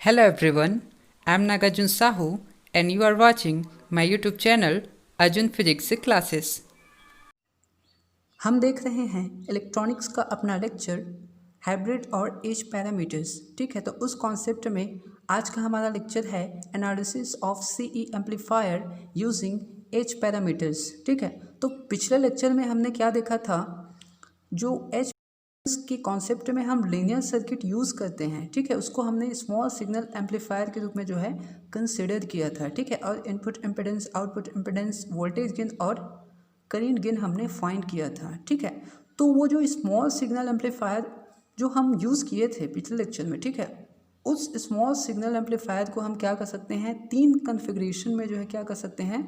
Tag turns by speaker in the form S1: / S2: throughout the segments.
S1: Hello everyone, I'm Nagarjun Sahu and you are watching my YouTube channel Arjun Physics Classes.
S2: हम देख रहे हैं electronics का अपना लेक्चर हाइब्रिड और एज पैरामीटर्स। ठीक है, तो उस कॉन्सेप्ट में आज का हमारा लेक्चर है analysis of CE amplifier using h parameters. ठीक है, तो पिछले लेक्चर में हमने क्या देखा था, जो एज के कॉन्सेप्ट में हम लीनियर सर्किट यूज़ करते हैं, ठीक है, उसको हमने स्मॉल सिग्नल एम्पलीफायर के रूप में जो है कंसिडर किया था। ठीक है, और input impedance, output impedance, voltage gain और करंट गेन हमने फाइंड किया था। ठीक है, तो वो जो स्मॉल सिग्नल एम्पलीफायर जो हम यूज़ किए थे पिछले लेक्चर में, ठीक है, उस स्मॉल सिग्नल एम्पलीफायर को हम क्या कर सकते हैं, 3 कन्फिग्रेशन में जो है क्या कर सकते हैं,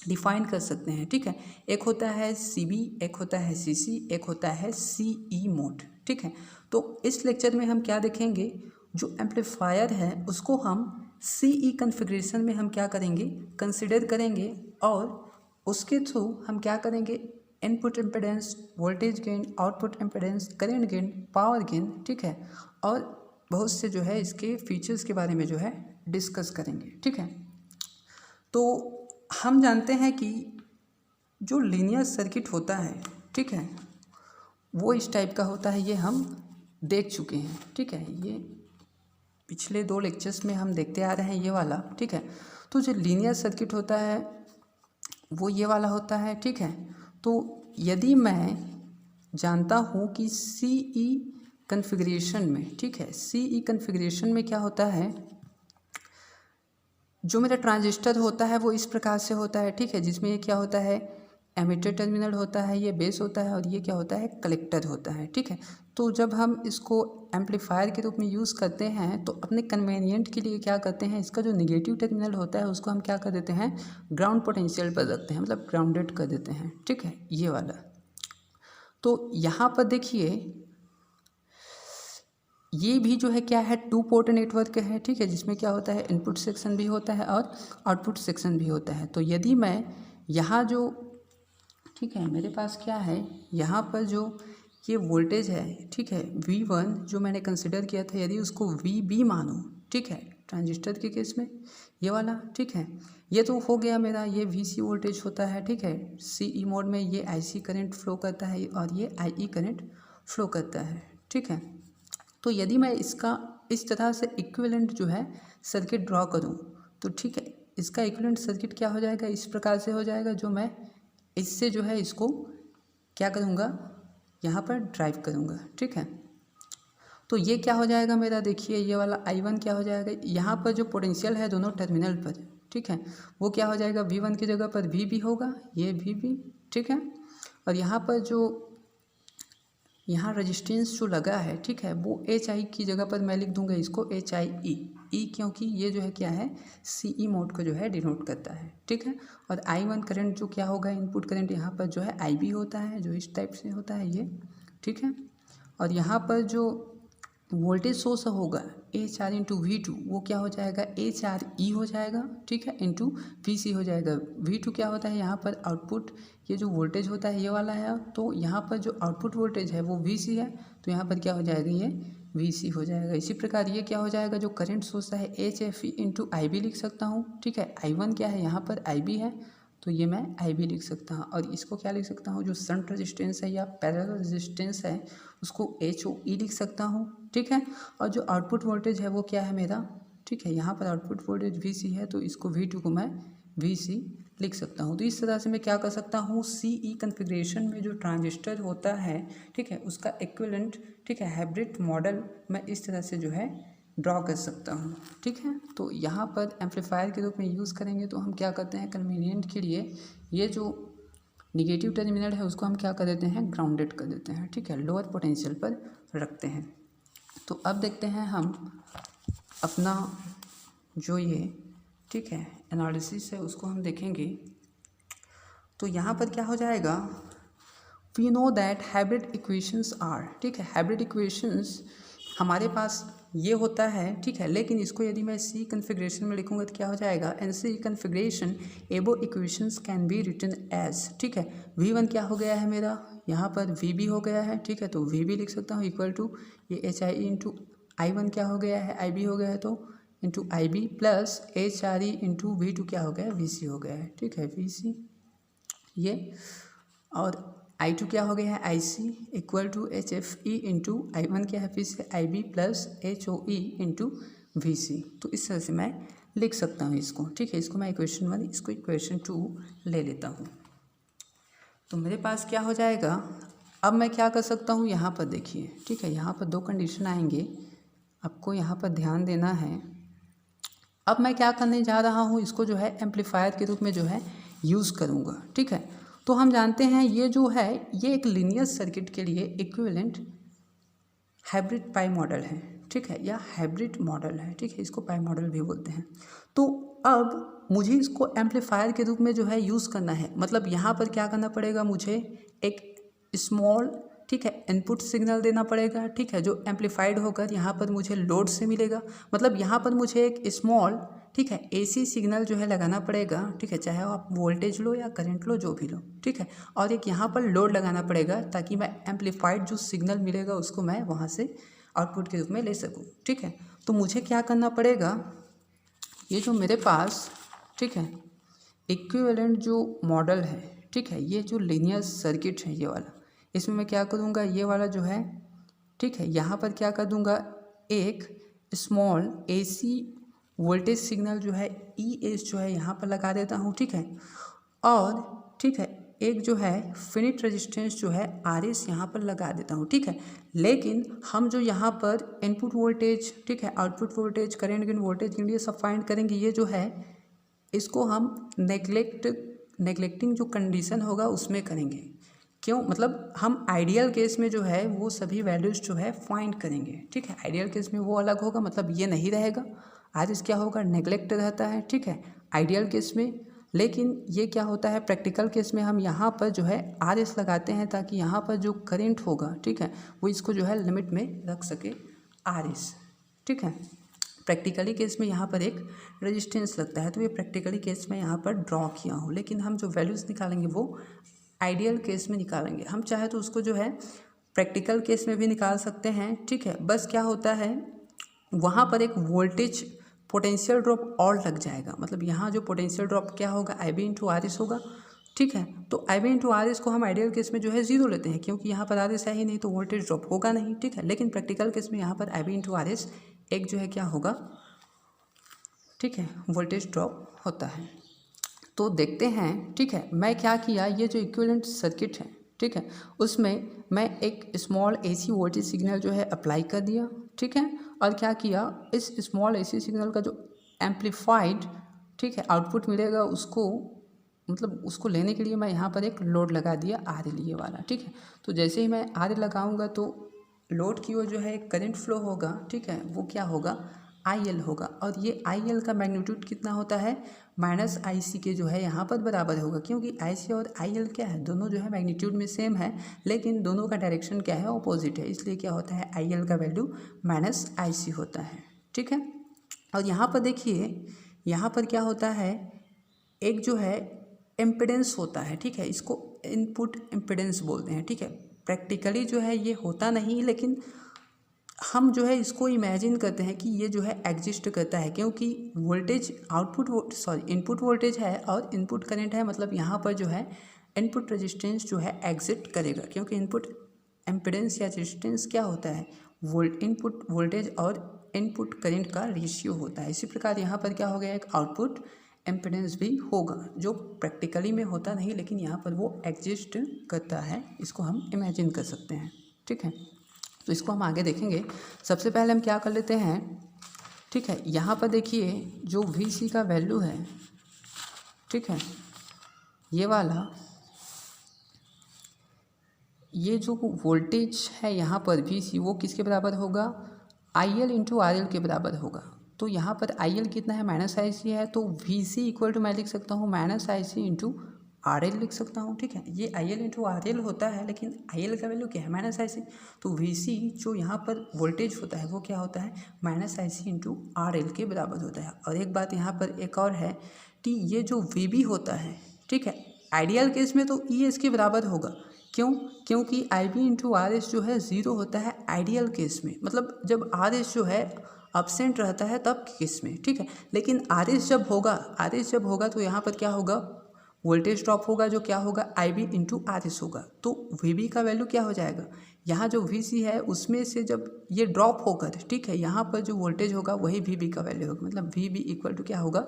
S2: डिफाइन कर सकते हैं। ठीक है, एक होता है CB, एक होता है CC, एक होता है CE मोड। ठीक है, तो इस लेक्चर में हम क्या देखेंगे, जो एम्पलीफायर है उसको हम CE कन्फिग्रेशन में हम क्या करेंगे, कंसिडर करेंगे, और उसके थ्रू हम क्या करेंगे, input impedance, voltage gain, output impedance, current gain, power gain, ठीक है, और बहुत से जो है इसके फीचर्स के बारे में जो है डिस्कस करेंगे। ठीक है, तो हम जानते हैं कि जो लीनियर सर्किट होता है, ठीक है, वो इस टाइप का होता है, ये हम देख चुके हैं। ठीक है, ये पिछले 2 लेक्चर्स में हम देखते आ रहे हैं ये वाला। ठीक है, तो जो लीनियर सर्किट होता है वो ये वाला होता है। ठीक है, तो यदि मैं जानता हूँ कि CE कन्फिग्रेशन में, ठीक है, CE कन्फिग्रेशन में क्या होता है, जो मेरा ट्रांजिस्टर होता है वो इस प्रकार से होता है। ठीक है, जिसमें ये क्या होता है, एमिटर टर्मिनल होता है, ये बेस होता है, और ये क्या होता है, कलेक्टर होता है। ठीक है, तो जब हम इसको एम्पलीफायर के रूप में यूज़ करते हैं तो अपने कन्वीनियंट के लिए क्या करते हैं, इसका जो निगेटिव टर्मिनल होता है उसको हम क्या कर देते हैं, ग्राउंड पोटेंशियल पर रखते हैं, मतलब ग्राउंडेड कर देते हैं। ठीक है, ये वाला। तो यहाँ पर देखिए, ये भी जो है क्या है, 2 पोर्ट नेटवर्क है। ठीक है, जिसमें क्या होता है, इनपुट सेक्शन भी होता है और आउटपुट सेक्शन भी होता है। तो यदि मैं यहाँ जो, ठीक है, मेरे पास क्या है, यहाँ पर जो ये वोल्टेज है, ठीक है, V1 जो मैंने कंसिडर किया था, यदि उसको VB मानो, ठीक है, ट्रांजिस्टर के केस में ये वाला, ठीक है, ये तो हो गया मेरा, ये VC वोल्टेज होता है। ठीक है, CE मोड में ये IC करंट फ्लो करता है और ये IE करंट फ्लो करता है। ठीक है, तो यदि मैं इसका इस तरह से इक्विवेलेंट जो है सर्किट ड्रॉ करूं, तो ठीक है, इसका इक्विवेलेंट सर्किट क्या हो जाएगा, इस प्रकार से हो जाएगा, जो मैं इससे जो है इसको क्या करूंगा, यहाँ पर ड्राइव करूंगा। ठीक है, तो ये क्या हो जाएगा मेरा, देखिए ये वाला I1 क्या हो जाएगा, यहाँ पर जो पोटेंशियल है दोनों टर्मिनल पर, ठीक है, वो क्या हो जाएगा, V1 की जगह पर VB होगा, ये VB। ठीक है, और यहाँ पर जो यहाँ रजिस्टेंस जो लगा है, ठीक है, वो HI की जगह पर मैं लिख दूंगा इसको HIE, क्योंकि ये जो है क्या है, CE मोड को जो है डिनोट करता है। ठीक है, और I1 करंट जो क्या होगा, इनपुट करंट यहाँ पर जो है IB होता है, जो इस टाइप से होता है ये। ठीक है, और यहाँ पर जो वोल्टेज सोर्स होगा HR इंटू V2, वो क्या हो जाएगा, HRE हो जाएगा। ठीक है, इंटू VC हो जाएगा। V2 क्या होता है, यहाँ पर आउटपुट, ये जो वोल्टेज होता है ये वाला है, तो यहाँ पर जो आउटपुट वोल्टेज है वो VC है, तो यहाँ पर क्या हो जाएगा, ये VC हो जाएगा। इसी प्रकार ये क्या हो जाएगा, जो करंट सोर्स है HFE इंटू IB लिख सकता हूँ। ठीक है, I1 क्या है, यहाँ पर IB है, तो ये मैं IB लिख सकता हूँ, और इसको क्या लिख सकता हूँ, जो शंट रेजिस्टेंस है या पैरेलल रेजिस्टेंस है उसको HOE लिख सकता हूँ। ठीक है, और जो आउटपुट वोल्टेज है वो क्या है मेरा, ठीक है, यहाँ पर आउटपुट वोल्टेज VC है, तो इसको V2 को मैं VC लिख सकता हूँ। तो इस तरह से मैं क्या कर सकता हूँ, CE कन्फिग्रेशन में जो ट्रांजिस्टर होता है, ठीक है, उसका इक्विवेलेंट, ठीक है, हाइब्रिड मॉडल मैं इस तरह से जो है ड्रॉ कर सकता हूँ। ठीक है, तो यहाँ पर एम्पलीफायर के रूप में यूज़ करेंगे तो हम क्या करते हैं, कन्वीनियंट के लिए ये जो निगेटिव टर्मिनल है उसको हम क्या कर देते हैं, ग्राउंडेड कर देते हैं। ठीक है, लोअर पोटेंशियल पर रखते हैं। तो अब देखते हैं हम अपना जो ये, ठीक है, एनालिसिस है उसको हम देखेंगे। तो यहाँ पर क्या हो जाएगा, we know that hybrid equations are, ठीक है, हाइब्रिड इक्वेशंस हमारे पास ये होता है। ठीक है, लेकिन इसको यदि मैं C कन्फिग्रेशन में लिखूंगा तो क्या हो जाएगा, in C configuration above equations can be written as, ठीक है, V1 क्या हो गया है मेरा, यहाँ पर VB हो गया है। ठीक है, तो VB लिख सकता हूँ इक्वल टू ये HI इंटू I1 क्या हो गया है, IB हो गया है, तो into I B plus H R E into V two क्या हो गया, वी सी हो गया है, ठीक है, वी सी ये, और आई टू क्या हो गया है, I C equal to H F E into I one क्या है फिर से I B plus H O E into V C. तो इस तरह से मैं लिख सकता हूँ इसको, ठीक है। इसको मैं इक्वेशन 1, इसको इक्वेशन 2 ले लेता हूँ। तो मेरे पास क्या हो जाएगा, अब मैं क्या कर सकता हूँ, यहाँ पर देखिए, ठीक है, यहाँ पर दो कंडीशन आएंगे, आपको यहाँ पर ध्यान देना है। अब मैं क्या करने जा रहा हूँ, इसको जो है एम्पलीफायर के रूप में जो है यूज़ करूँगा, ठीक है। तो हम जानते हैं ये जो है ये एक लीनियर सर्किट के लिए इक्विवेलेंट हाइब्रिड पाई मॉडल है, ठीक है, या हाइब्रिड मॉडल है, ठीक है, इसको पाई मॉडल भी बोलते हैं। तो अब मुझे इसको एम्पलीफायर के रूप में जो है यूज़ करना है, मतलब यहाँ पर क्या करना पड़ेगा, मुझे एक स्मॉल, ठीक है, इनपुट सिग्नल देना पड़ेगा, ठीक है, जो एम्पलीफाइड होकर यहाँ पर मुझे लोड से मिलेगा। मतलब यहाँ पर मुझे एक स्मॉल, ठीक है, एसी सिग्नल जो है लगाना पड़ेगा, ठीक है, चाहे आप वोल्टेज लो या करंट लो, जो भी लो, ठीक है, और एक यहाँ पर लोड लगाना पड़ेगा ताकि मैं एम्पलीफाइड जो सिग्नल मिलेगा उसको मैं वहाँ से आउटपुट के रूप में ले सकूँ, ठीक है। तो मुझे क्या करना पड़ेगा, ये जो मेरे पास, ठीक है, इक्विवेलेंट जो मॉडल है, ठीक है, ये जो लीनियर सर्किट है ये वाला, इसमें मैं क्या करूँगा, ये वाला जो है, ठीक है, यहाँ पर क्या कर दूँगा, एक स्मॉल एसी वोल्टेज सिग्नल जो है ई एस जो है यहाँ पर लगा देता हूँ, ठीक है, और ठीक है एक जो है फिनिट रेजिस्टेंस जो है आर एस यहाँ पर लगा देता हूँ, ठीक है। लेकिन हम जो यहाँ पर इनपुट वोल्टेज, ठीक है, output voltage, current gain, voltage gain, ये सब फाइंड करेंगे, ये जो है इसको हम नेग्लेक्टिंग जो कंडीशन होगा उसमें करेंगे। क्यों, मतलब हम आइडियल केस में जो है वो सभी वैल्यूज़ जो है फाइंड करेंगे, ठीक है। आइडियल केस में वो अलग होगा, मतलब ये नहीं रहेगा, आर एस क्या होगा, नेग्लेक्ट रहता है, ठीक है, आइडियल केस में। लेकिन ये क्या होता है, प्रैक्टिकल केस में हम यहाँ पर जो है आर एस लगाते हैं ताकि यहाँ पर जो करंट होगा, ठीक है, वो इसको जो है लिमिट में रख सके आर एस, ठीक है। प्रैक्टिकली केस में यहाँ पर एक रेजिस्टेंस लगता है, तो ये प्रैक्टिकली केस में यहाँ पर ड्रॉ किया हूँ। लेकिन हम जो वैल्यूज़ निकालेंगे वो आइडियल केस में निकालेंगे। हम चाहे तो उसको जो है प्रैक्टिकल केस में भी निकाल सकते हैं, ठीक है। बस क्या होता है, वहाँ पर एक वोल्टेज पोटेंशियल ड्रॉप और लग जाएगा, मतलब यहाँ जो पोटेंशियल ड्रॉप क्या होगा, आई बी इंटू आर एस होगा, ठीक है। तो I B into R S को हम आइडियल केस में जो है 0 लेते हैं, क्योंकि यहाँ पर आर एस है ही नहीं, तो वोल्टेज ड्रॉप होगा नहीं, ठीक है। लेकिन प्रैक्टिकल केस में यहाँ पर आई बी इंटू आर एस एक जो है क्या होगा, ठीक है, वोल्टेज ड्रॉप होता है। तो देखते हैं, ठीक है, मैं क्या किया, ये जो इक्विवेलेंट सर्किट है, ठीक है, उसमें मैं एक स्मॉल एसी वोल्टेज सिग्नल जो है अप्लाई कर दिया, ठीक है, और क्या किया, इस स्मॉल एसी सिग्नल का जो एम्पलीफाइड, ठीक है, आउटपुट मिलेगा उसको, मतलब उसको लेने के लिए मैं यहाँ पर एक लोड लगा दिया आर एल ये वाला, ठीक है। तो जैसे ही मैं आर एल लगाऊंगा तो लोड की ओर जो है करंट फ्लो होगा, ठीक है, वो क्या होगा, आई एल होगा, और ये आई एल का मैग्नीट्यूड कितना होता है, माइनस आई सी के जो है यहाँ पर बराबर होगा, क्योंकि आई सी और आई एल क्या है, दोनों जो है मैग्नीट्यूड में सेम है, लेकिन दोनों का डायरेक्शन क्या है, ऑपोजिट है, इसलिए क्या होता है, आई एल का वैल्यू माइनस आई सी होता है, ठीक है। और यहाँ पर देखिए, यहाँ पर क्या होता है, एक जो है इम्पिडेंस होता है, ठीक है, इसको इनपुट इम्पिडेंस बोलते हैं, ठीक है। प्रैक्टिकली जो है ये होता नहीं, लेकिन हम जो है इसको इमेजिन करते हैं कि ये जो है एग्जिस्ट करता है, क्योंकि वोल्टेज इनपुट वोल्टेज है और इनपुट करंट है, मतलब यहाँ पर जो है इनपुट रेजिस्टेंस जो है एग्जिट करेगा, क्योंकि इनपुट इम्पिडेंस या रेजिस्टेंस क्या होता है, इनपुट वोल्टेज और इनपुट करंट का रेशियो होता है। इसी प्रकार यहाँ पर क्या हो गया, एक आउटपुट इम्पिडेंस भी होगा, जो प्रैक्टिकली में होता नहीं, लेकिन यहाँ पर वो एग्जिस्ट करता है, इसको हम इमेजिन कर सकते हैं, ठीक है। तो इसको हम आगे देखेंगे। सबसे पहले हम क्या कर लेते हैं, ठीक है, यहाँ पर देखिए जो वी सी का वैल्यू है, ठीक है, ये वाला, ये जो वोल्टेज है यहाँ पर वी सी, वो किसके बराबर होगा, I L into R L के बराबर होगा। तो यहाँ पर आई एल कितना है, माइनस आई सी है, तो वी सी इक्वल टू मैं लिख सकता हूँ minus I C into R L लिख सकता हूँ, ठीक है। ये I L into R L होता है, लेकिन आई एल का वैल्यू क्या है, माइनस आई सी, तो वी सी जो यहाँ पर वोल्टेज होता है वो क्या होता है, minus I C into R L के बराबर होता है। और एक बात यहाँ पर एक और है कि ये जो वी बी होता है, ठीक है, आइडियल केस में तो ई एस के बराबर होगा, क्यों, क्योंकि आई बी इंटू आर एस जो है 0 होता है आइडियल केस में, मतलब जब आर एस जो है एब्सेंट रहता है तब केस में, ठीक है। लेकिन आर एस जब होगा तो यहाँ पर क्या होगा, वोल्टेज ड्रॉप होगा जो क्या होगा आई बी इंटू आर एस होगा। तो वी बी का वैल्यू क्या हो जाएगा, यहाँ जो वी सी है उसमें से जब ये ड्रॉप होकर, ठीक है, यहाँ पर जो वोल्टेज होगा वही वी बी का वैल्यू होगा। मतलब वी बी इक्वल टू क्या होगा,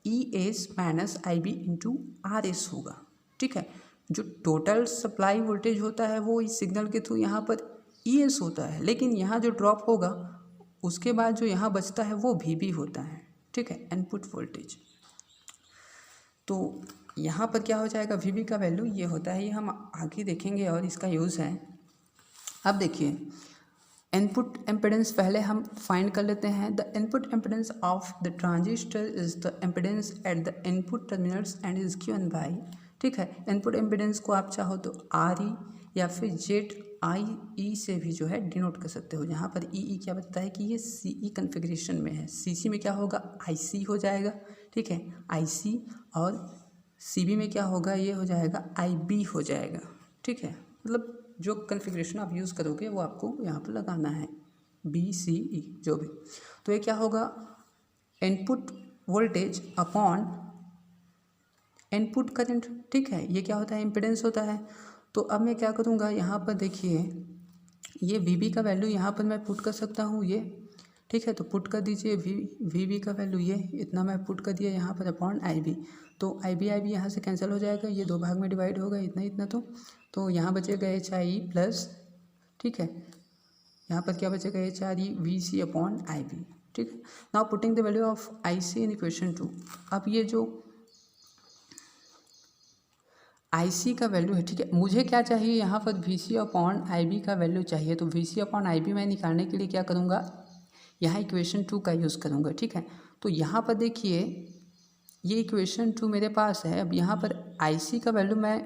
S2: E S minus I B into R S होगा, ठीक है। जो टोटल सप्लाई वोल्टेज होता है वो इस सिग्नल के थ्रू यहाँ पर ई एस होता है, लेकिन यहाँ जो ड्रॉप होगा उसके बाद जो यहाँ बचता है वो वी बी होता है, ठीक है, इनपुट वोल्टेज। तो यहाँ पर क्या हो जाएगा, वी बी का वैल्यू ये होता है, ये हम आगे देखेंगे और इसका यूज़ है। अब देखिए इनपुट इम्पीडेंस पहले हम फाइंड कर लेते हैं। The input impedance of the transistor is the impedance at the input terminals and is given bye, ठीक है। इनपुट इम्पीडेंस को आप चाहो तो आर ई या फिर जेड आई ई से भी जो है डिनोट कर सकते हो। यहाँ पर ई क्या बताता है कि ये सी ई कन्फिग्रेशन में है, सी सी में क्या होगा आई सी हो जाएगा, ठीक है, आई सी, और सी बी में क्या होगा, ये हो जाएगा आई बी हो जाएगा, ठीक है। मतलब जो कन्फिग्रेशन आप यूज़ करोगे वो आपको यहाँ पर लगाना है, बी सी ई जो भी। तो ये क्या होगा, input voltage upon input current, ठीक है, ये क्या होता है, इम्पीडेंस होता है। तो अब मैं क्या करूँगा, यहाँ पर देखिए ये वी बी का वैल्यू यहाँ पर मैं पुट कर सकता हूँ ये, ठीक है। तो पुट कर दीजिए वी बी का वैल्यू ये इतना मैं पुट कर दिया यहाँ पर अपॉन आई बी। तो आई बी यहाँ से कैंसिल हो जाएगा, ये दो भाग में डिवाइड होगा, इतना इतना। तो यहाँ बचेगा एच आई ई प्लस, ठीक है, यहाँ पर क्या बचेगा H R E V C upon I B, ठीक है। Now putting the value of I C in equation 2। अब ये जो आई सी का वैल्यू है, ठीक है, मुझे क्या चाहिए यहाँ पर V C upon I B का वैल्यू चाहिए। तो V C upon I B मैं निकालने के लिए क्या करूँगा, यहाँ इक्वेशन 2 का यूज़ करूँगा, ठीक है। तो यहाँ पर देखिए ये इक्वेशन 2 मेरे पास है। अब यहाँ पर आई सी का वैल्यू मैं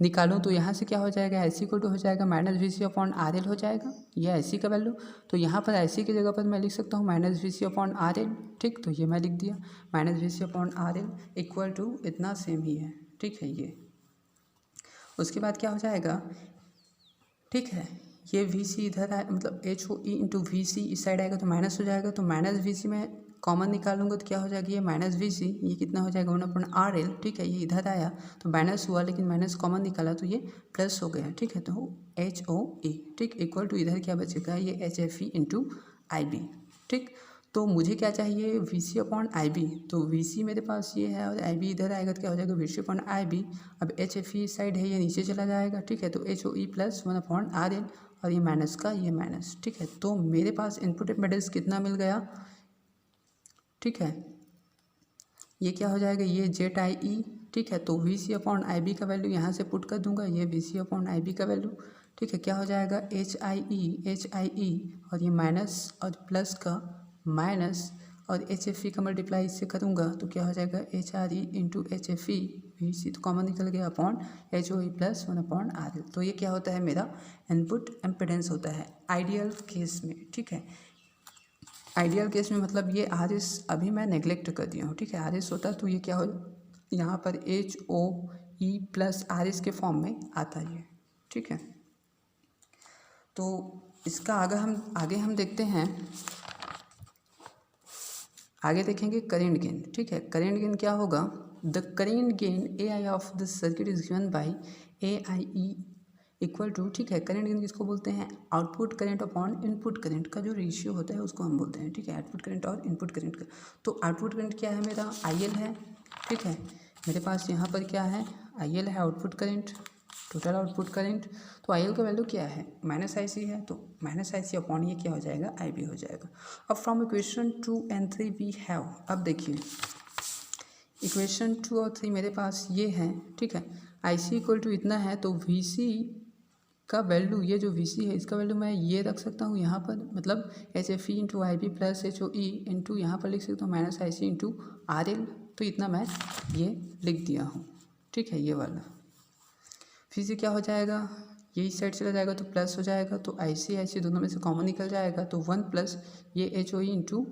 S2: निकालूँ तो यहाँ से क्या हो जाएगा, आई सी को हो जाएगा minus V C upon R L हो जाएगा, ये आई सी का वैल्यू। तो यहाँ पर आई सी की जगह पर मैं लिख सकता हूँ minus V C upon R L, ठीक। तो ये मैं लिख दिया minus V C upon R L equal to इतना सेम ही है, ठीक है। ये उसके बाद क्या हो जाएगा, ठीक है, ये वी सी इधर आए, मतलब H O E into V C इस साइड आएगा तो माइनस हो जाएगा। तो माइनस वी सी में कॉमन निकालूंगा तो क्या हो जाएगा, ये माइनस वी सी, ये कितना हो जाएगा 1/RL, ठीक है। ये इधर आया तो माइनस हुआ, लेकिन माइनस कॉमन निकाला तो ये प्लस हो गया, ठीक है। तो एच ओ ई, ठीक, इक्वल टू इधर क्या बचेगा, ये H F E into I B, ठीक। तो मुझे क्या चाहिए, V C upon I B. तो वी सी मेरे पास ये है और आई बी इधर आएगा तो क्या हो जाएगा, V C upon I B. अब एच एफ ई साइड है, ये नीचे चला जाएगा, ठीक है। तो H O E plus 1/RL और ये माइनस का ये माइनस, ठीक है। तो मेरे पास इनपुट इम्पीडेंस कितना मिल गया, ठीक है, ये क्या हो जाएगा, ये जेड आई ई, ठीक है। तो V C upon I B का वैल्यू यहाँ से पुट कर दूंगा, ये V C upon I B का वैल्यू, ठीक है, क्या हो जाएगा एच आई ई और ये माइनस और प्लस का माइनस और एच एफ ई का मल्टीप्लाई इससे करूँगा तो क्या हो जाएगा H R E into H F E, V C तो कॉमन निकल गया upon H O E plus 1/RL। तो ये क्या होता है, मेरा इनपुट इम्पीडेंस होता है आइडियल केस में, ठीक है। आइडियल केस में मतलब ये आर एस अभी मैं नेगलेक्ट कर दिया हूँ, ठीक है। आर एस होता तो ये क्या हो, यहाँ पर H O E plus R S के फॉर्म में आता है, ठीक है। तो इसका आगे हम देखते हैं, आगे देखेंगे करेंट गेन, ठीक है। करेंट गेन क्या होगा, the current gain A I of the circuit is given by A I E equal to, ठीक है। करेंट गेन किसको बोलते हैं, output current upon input current का जो रेशियो होता है उसको हम बोलते हैं, ठीक है। आउटपुट करंट और इनपुट करंट का, तो आउटपुट करंट क्या है मेरा, आई एल है, ठीक है। मेरे पास यहाँ पर क्या है, आई एल है output current, total output current. तो आई एल का वैल्यू क्या है, माइनस आई सी है, तो माइनस आई सी अपॉन ये क्या हो जाएगा, आई बी हो जाएगा। अब from equation 2 and 3 we have, अब देखिए इक्वेशन 2 और 3 मेरे पास ये है, ठीक है। आई सी इक्वल टू इतना है, तो वी सी का वैल्यू, ये जो वी सी है इसका वैल्यू मैं ये रख सकता हूँ यहाँ पर, मतलब H F E into I B plus H O E into यहाँ पर लिख सकता हूँ minus I C into R L. तो इतना मैं ये लिख दिया हूँ, ठीक है, ये वाला। फिर से क्या हो जाएगा, ये इस साइड चला जाएगा तो प्लस हो जाएगा, तो आई सी दोनों में से कॉमन निकल जाएगा, तो 1 प्लस ये एच ओ ई इंटू,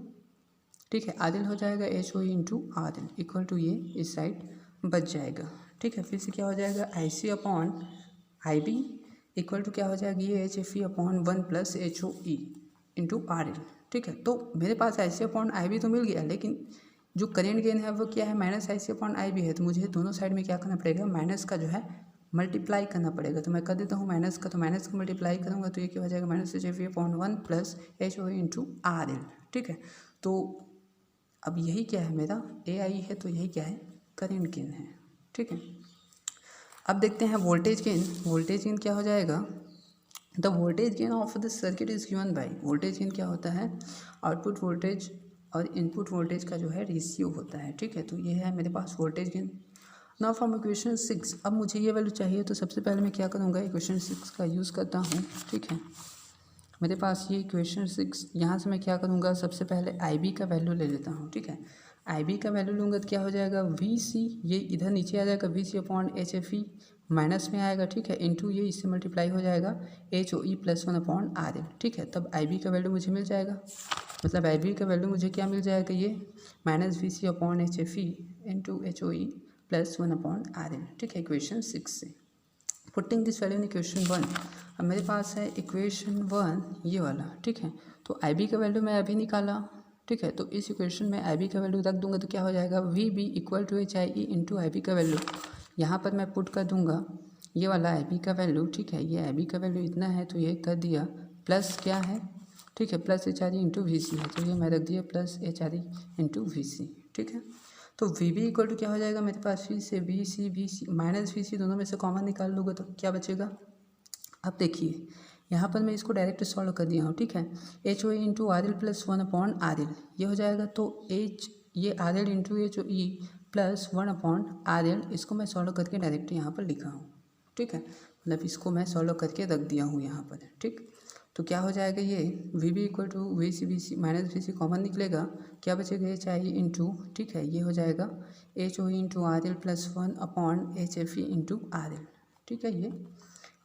S2: ठीक है, आर एल हो जाएगा, H O E into R L equal to ये इस साइड बच जाएगा, ठीक है। फिर से क्या हो जाएगा, I C upon I B equal to क्या हो जाएगा, ये H F E upon 1 plus H O E into R L, ठीक है। तो मेरे पास आई सी अपॉन आई बी तो मिल गया, लेकिन जो करेंट गेन है वो क्या है, minus I C upon I B है। तो मुझे दोनों साइड में क्या करना पड़ेगा, माइनस का जो है मल्टीप्लाई करना पड़ेगा। तो मैं कर देता हूँ माइनस का, तो माइनस का मल्टीप्लाई करूँगा तो ये क्या हो जाएगा, minus H F E upon 1 plus H O into R L. ठीक है। तो अब यही क्या है, मेरा ए आई है, तो यही क्या है, करेंट गेन है। ठीक है। अब देखते हैं वोल्टेज गेन। वोल्टेज गेन क्या हो जाएगा, the voltage gain of the circuit is given by, voltage gain क्या होता है, आउटपुट वोल्टेज और इनपुट वोल्टेज का जो है रेशियो होता है। ठीक है। तो ये है मेरे पास voltage gain. Now from equation 6, अब मुझे ये वैल्यू चाहिए, तो सबसे पहले मैं क्या करूँगा, इक्वेशन 6 का यूज़ करता हूँ। ठीक है। मेरे पास ये इक्वेशन 6, यहाँ से मैं क्या करूँगा, सबसे पहले आई बी का वैल्यू ले लेता हूँ। ठीक है। आई बी का वैल्यू लूँगा तो क्या हो जाएगा, वी सी, ये इधर नीचे आ जाएगा, V C upon H F E minus में आएगा। ठीक है। इंटू ये इससे मल्टीप्लाई हो जाएगा H O E plus 1 upon R L. ठीक है। तब आई बी का वैल्यू मुझे मिल जाएगा, मतलब आई बी का वैल्यू मुझे क्या मिल जाएगा, ये minus V C upon H F E into H O E plus 1 upon R L. ठीक है। इक्वेशन 6 से putting this value in equation 1। अब मेरे पास है इक्वेशन 1 ये वाला। ठीक है। तो आई बी का वैल्यू मैं अभी निकाला। ठीक है। तो इस इक्वेशन में आई बी का वैल्यू रख दूंगा तो क्या हो जाएगा, V B equal to H I E into I B का वैल्यू यहाँ पर मैं पुट कर दूंगा ये वाला आई बी का वैल्यू। ठीक है। ये आई बी का वैल्यू इतना है तो ये कर दिया, प्लस क्या है, ठीक है, plus H R E into V C है, तो ये मैं रख दिया plus H R E into V C. ठीक है। तो वी बी इक्वल टू क्या हो जाएगा मेरे पास, वी से वी सी माइनस वी सी दोनों में से कॉमन निकाल लूँगा तो क्या बचेगा। अब देखिए यहाँ पर मैं इसको डायरेक्ट सॉल्व कर दिया हूँ। ठीक है। H O E into R L plus 1 upon R L ये हो जाएगा, तो एच ये R L into H O E plus 1 upon R L, इसको मैं सॉल्व करके डायरेक्ट यहाँ पर लिखा हूँ। ठीक है। मतलब इसको मैं सॉल्व करके रख दिया हूँ यहाँ पर। ठीक। तो क्या हो जाएगा, ये V B equal to V C minus V C common निकलेगा, क्या बचेगा, एच आई इंटू, ठीक है, ये हो जाएगा H O into R L plus 1 upon H F E into R L. ठीक है। ये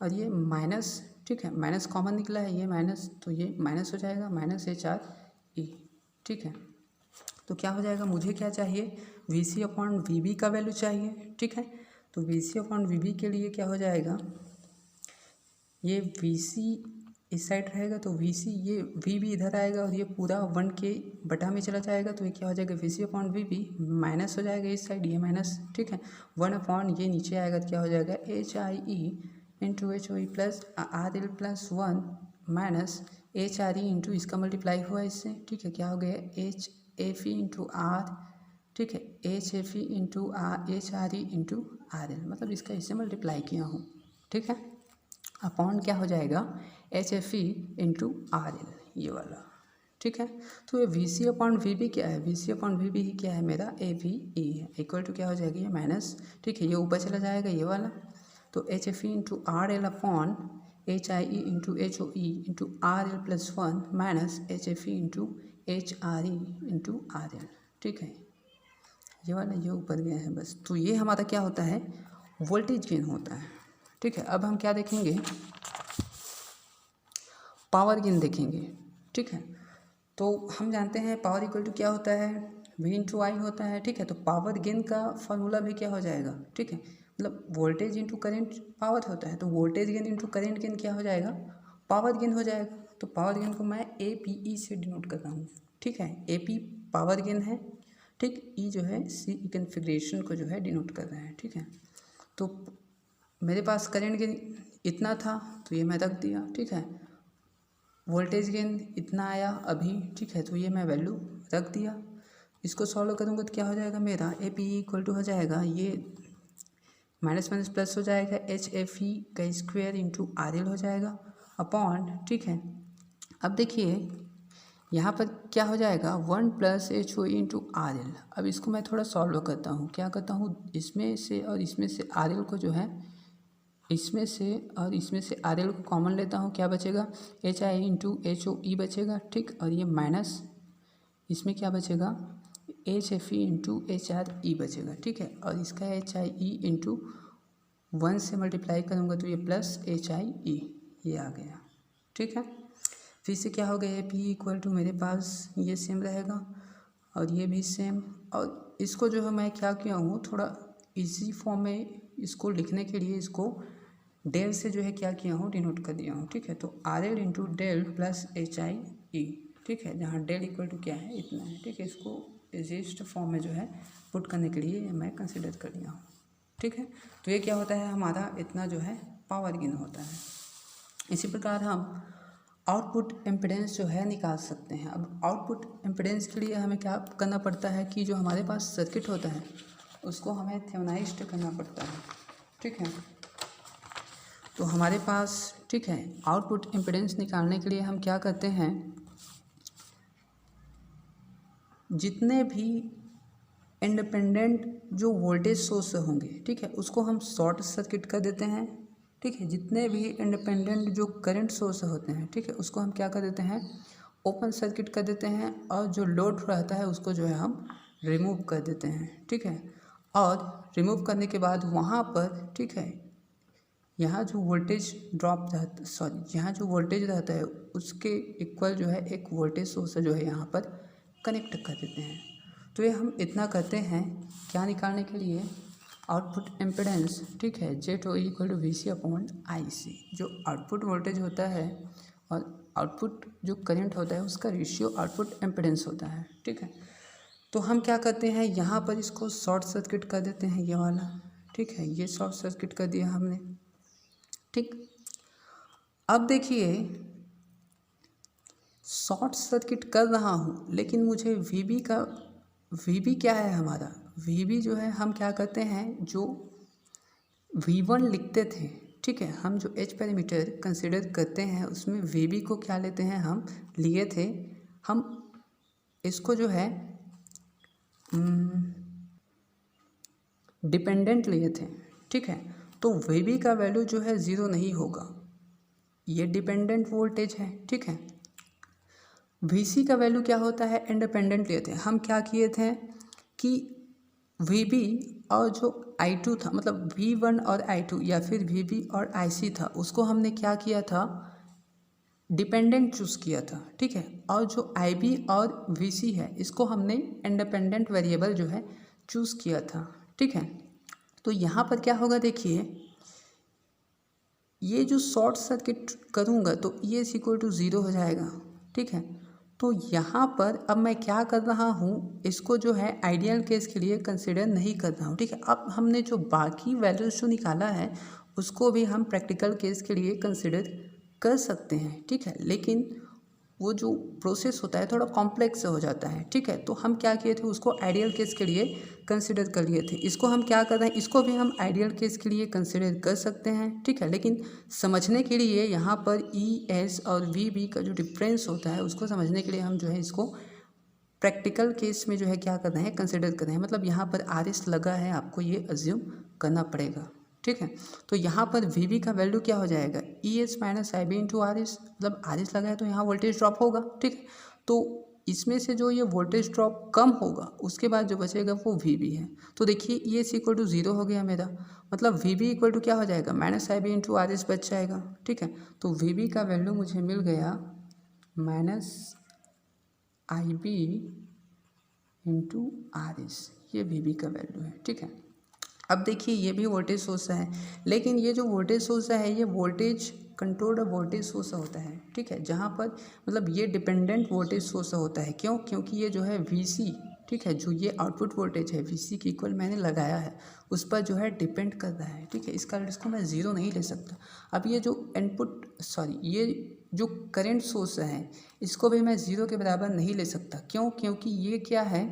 S2: और ये माइनस, ठीक है, माइनस कॉमन निकला है, ये माइनस, तो ये माइनस हो जाएगा, माइनस एच आर ई। ठीक है। तो क्या हो जाएगा, मुझे क्या चाहिए, V C upon V B का वैल्यू चाहिए। ठीक है। तो V C upon V B के लिए क्या हो जाएगा, ये वी सी इस साइड रहेगा तो वी सी, ये वी बी इधर आएगा और ये पूरा 1 के बटा में चला जाएगा, तो ये क्या हो जाएगा, V C upon V B minus हो जाएगा इस साइड, ये माइनस। ठीक है। 1 अपॉन ये नीचे आएगा तो क्या हो जाएगा, H I E into H O E plus R L plus 1 minus H R E into इसका मल्टीप्लाई हुआ इससे। ठीक है। क्या हो गया, H F E into R, ठीक है, H F E into R H R E into R L, मतलब इसका इससे मल्टीप्लाई किया हूँ। ठीक है। अपॉन क्या हो जाएगा, H F E into R L, ये वाला। ठीक है। तो ये V C upon V B क्या है, V C upon V B क्या है मेरा, ए वी ई है, इक्वल टू क्या हो जाएगा, ये माइनस, ठीक है, ये ऊपर चला जाएगा ये वाला, तो H F E into R L upon H I E into H O E into R L plus 1 minus H F E into H R E into R L. ठीक है। ये वाला ये ऊपर गया है बस, तो ये हमारा क्या होता है, वोल्टेज गेन होता है। ठीक है। अब हम क्या देखेंगे, पावर गेन देखेंगे। ठीक है। तो हम जानते हैं पावर इक्वल टू क्या होता है, वी इंटू आई होता है। ठीक है। तो पावर गेन का फॉर्मूला भी क्या हो जाएगा, ठीक है, मतलब वोल्टेज इंटू करेंट पावर होता है, तो voltage gain into current gain क्या हो जाएगा, पावर गेन हो जाएगा। तो पावर गेन को मैं ए पी ई से डिनोट कर रहा हूँ। ठीक है। ए पी पावर गेन है, ठीक, ई जो है सी कन्फिग्रेशन को जो है डिनोट कर रहा है। ठीक है। तो मेरे पास करेंट गेन इतना था तो ये मैं रख दिया। ठीक है। वोल्टेज गेन इतना आया अभी। ठीक है। तो ये मैं वैल्यू रख दिया। इसको सॉल्व करूँगा तो क्या हो जाएगा मेरा, ए पी इक्वल टू हो जाएगा, ये माइनस माइनस प्लस हो जाएगा, एच एफ ई का स्क्वायर इंटू आर एल हो जाएगा अपॉन, ठीक है। अब देखिए यहाँ पर क्या हो जाएगा, 1 plus H O E into R L. अब इसको मैं थोड़ा सॉल्व करता हूँ, क्या करता हूँ, इसमें से और इसमें से आर एल को जो है, इसमें से और इसमें से आर एल को कॉमन लेता हूँ, क्या बचेगा, H I into H O E बचेगा। ठीक। और ये माइनस इसमें क्या बचेगा, H F E into H R E बचेगा। ठीक है। और इसका एच आई ई इंटू 1 से मल्टीप्लाई करूँगा तो ये प्लस एच आई ई, ये आ गया। ठीक है। फिर से क्या हो गया, पी इक्वल टू मेरे पास ये सेम रहेगा और ये भी सेम, और इसको जो है मैं क्या किया हूँ, थोड़ा इजी फॉर्म में इसको लिखने के लिए इसको डेल से जो है क्या किया हूँ, डिनोट कर दिया हूँ। ठीक है। तो R L into del plus H I E, ठीक है, जहाँ डेल इक्वल टू क्या है, इतना है, ठीक है। इसको इजीएस्ट फॉर्म में जो है पुट करने के लिए मैं कंसिडर कर लिया हूँ, ठीक है। तो ये क्या होता है, हमारा इतना जो है पावर गेन होता है। इसी प्रकार हम आउटपुट इम्पीडेंस जो है निकाल सकते हैं। अब आउटपुट इम्पीडेंस के लिए हमें क्या करना पड़ता है कि जो हमारे पास सर्किट होता है उसको हमें थेवेनाइज्ड करना पड़ता है, ठीक है। तो हमारे पास, ठीक है, आउटपुट इम्पीडेंस निकालने के लिए हम क्या करते हैं, जितने भी इंडिपेंडेंट जो वोल्टेज सोर्स होंगे, ठीक है, उसको हम शॉर्ट सर्किट कर देते हैं, ठीक है। जितने भी इंडिपेंडेंट जो करंट सोर्स होते हैं, ठीक है, उसको हम क्या कर देते हैं, ओपन सर्किट कर देते हैं। और जो लोड रहता है उसको जो है हम रिमूव कर देते हैं, ठीक है। और रिमूव करने के बाद वहाँ पर, ठीक है, यहाँ जो वोल्टेज ड्रॉप रहता, सॉरी, यहाँ जो वोल्टेज रहता है उसके इक्वल जो है एक वोल्टेज सोर्स जो है यहाँ पर कनेक्ट कर देते हैं। तो ये हम इतना करते हैं क्या निकालने के लिए, आउटपुट इम्पीडेंस, ठीक है, Z O equal to V C upon I C. जो आउटपुट वोल्टेज होता है और आउटपुट जो करंट होता है उसका रेशियो आउटपुट इम्पीडेंस होता है, ठीक है। तो हम क्या करते हैं, यहाँ पर इसको शॉर्ट सर्किट कर देते हैं, ये वाला, ठीक है, ये शॉर्ट सर्किट कर दिया हमने, ठीक। अब देखिए, शॉर्ट सर्किट कर रहा हूँ लेकिन मुझे वीबी क्या है हमारा, वीबी जो है हम क्या करते हैं, जो V1 लिखते थे, ठीक है, हम जो एच पैरामीटर कंसिडर करते हैं उसमें वीबी को क्या लेते हैं, हम लिए थे, हम इसको जो है डिपेंडेंट लिए थे, ठीक है। तो वीबी का वैल्यू जो है ज़ीरो नहीं होगा, ये डिपेंडेंट वोल्टेज है, ठीक है। वीसी का वैल्यू क्या होता है, इंडिपेंडेंट लिए थे। हम क्या किए थे कि वीबी और जो I2 था, मतलब V1 और I2 या फिर VB और IC था, उसको हमने क्या किया था, डिपेंडेंट चूज़ किया था, ठीक है। और जो IB और VC है इसको हमने इंडिपेंडेंट वेरिएबल जो है चूज़ किया था, ठीक है। तो यहाँ पर क्या होगा, देखिए, ये जो शॉर्ट सर्किट करूँगा तो ये इज इक्वल टू ज़ीरो हो जाएगा, ठीक है। तो यहाँ पर अब मैं क्या कर रहा हूँ, इसको जो है आइडियल केस के लिए कंसिडर नहीं कर रहा हूँ, ठीक है। अब हमने जो बाकी वैल्यूज जो निकाला है उसको भी हम प्रैक्टिकल केस के लिए कंसिडर कर सकते हैं, ठीक है। लेकिन वो जो प्रोसेस होता है थोड़ा कॉम्प्लेक्स हो जाता है, ठीक है। तो हम क्या किए थे, उसको आइडियल केस के लिए कंसिडर कर लिए थे। इसको हम क्या कर रहे हैं, इसको भी हम आइडियल केस के लिए कंसिडर कर सकते हैं, ठीक है। लेकिन समझने के लिए यहाँ पर ई एस और वी बी का जो डिफरेंस होता है उसको समझने के लिए हम जो है इसको प्रैक्टिकल केस में जो है क्या कर रहे हैं, कंसिडर कर रहे हैं। मतलब यहाँ पर आर एस लगा है, आपको ये अज्यूम करना पड़ेगा, ठीक है। तो यहाँ पर वी बी का वैल्यू क्या हो जाएगा, E S minus I B into R S, मतलब आर एस लगा है तो यहाँ वोल्टेज ड्रॉप होगा, ठीक है। तो इसमें से जो ये वोल्टेज ड्रॉप कम होगा उसके बाद जो बचेगा वो वी बी है। तो देखिए E S equal to zero हो गया मेरा, मतलब वी बी इक्वल टू क्या हो जाएगा, minus I B into R S बच जाएगा, ठीक है। तो वी बी का वैल्यू मुझे मिल गया minus I B into R S, ये वी बी का वैल्यू है, ठीक है। अब देखिए ये भी वोल्टेज सोर्स है, लेकिन ये जो वोल्टेज सोर्स है ये वोल्टेज कंट्रोल्ड वोल्टेज सोर्स होता है, ठीक है। जहाँ पर मतलब ये डिपेंडेंट वोल्टेज सोर्स होता है, क्यों, क्योंकि ये जो है VC, ठीक है, जो ये आउटपुट वोल्टेज है VC की इक्वल मैंने लगाया है उस पर जो है डिपेंड कर रहा है, ठीक है। इस कारण इसको मैं ज़ीरो नहीं ले सकता। अब ये जो ये जो करेंट सोर्स है इसको भी मैं ज़ीरो के बराबर नहीं ले सकता, क्यों, क्योंकि ये क्या है,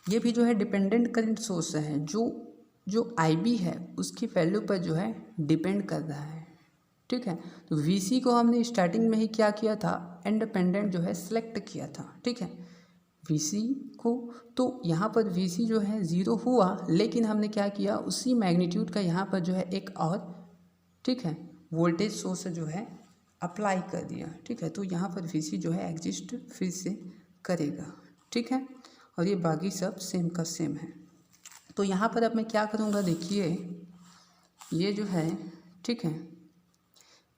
S2: ये भी जो है डिपेंडेंट करंट सोर्स है, जो IB है उसकी वैल्यू पर जो है डिपेंड कर रहा है, ठीक है। तो VC को हमने स्टार्टिंग में ही क्या किया था, इंडिपेंडेंट जो है सिलेक्ट किया था, ठीक है, VC को। तो यहाँ पर VC जो है ज़ीरो हुआ, लेकिन हमने क्या किया, उसी मैग्नीट्यूड का यहाँ पर जो है एक और, ठीक है, वोल्टेज सोर्स जो है अप्लाई कर दिया, ठीक है। तो यहाँ पर VC जो है एग्जिस्ट फिर से करेगा, ठीक है। और ये बाकी सब सेम का सेम है। तो यहाँ पर अब मैं क्या करूँगा, देखिए ये जो है, ठीक है,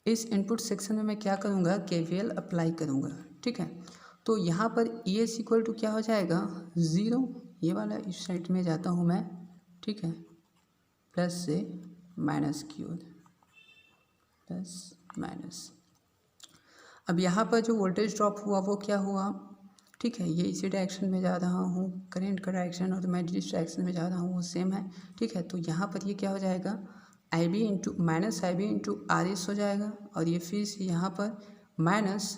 S2: इस इनपुट सेक्शन में मैं क्या करूँगा, KVL अप्लाई करूँगा, ठीक है। तो यहाँ पर ई एस इक्वल टू क्या हो जाएगा, ज़ीरो, ये वाला इस साइड में जाता हूँ मैं, ठीक है, प्लस से माइनस की ओर, प्लस माइनस। अब यहाँ पर जो वोल्टेज ड्रॉप हुआ वो क्या हुआ, ठीक है, ये इसी डायरेक्शन में जा रहा हूँ, करंट का डायरेक्शन और मैं जिस डायरेक्शन में जा रहा हूँ वो सेम है, ठीक है। तो यहाँ पर ये क्या हो जाएगा, आई B into minus I B into R S हो जाएगा, और ये फिर से यहाँ पर माइनस,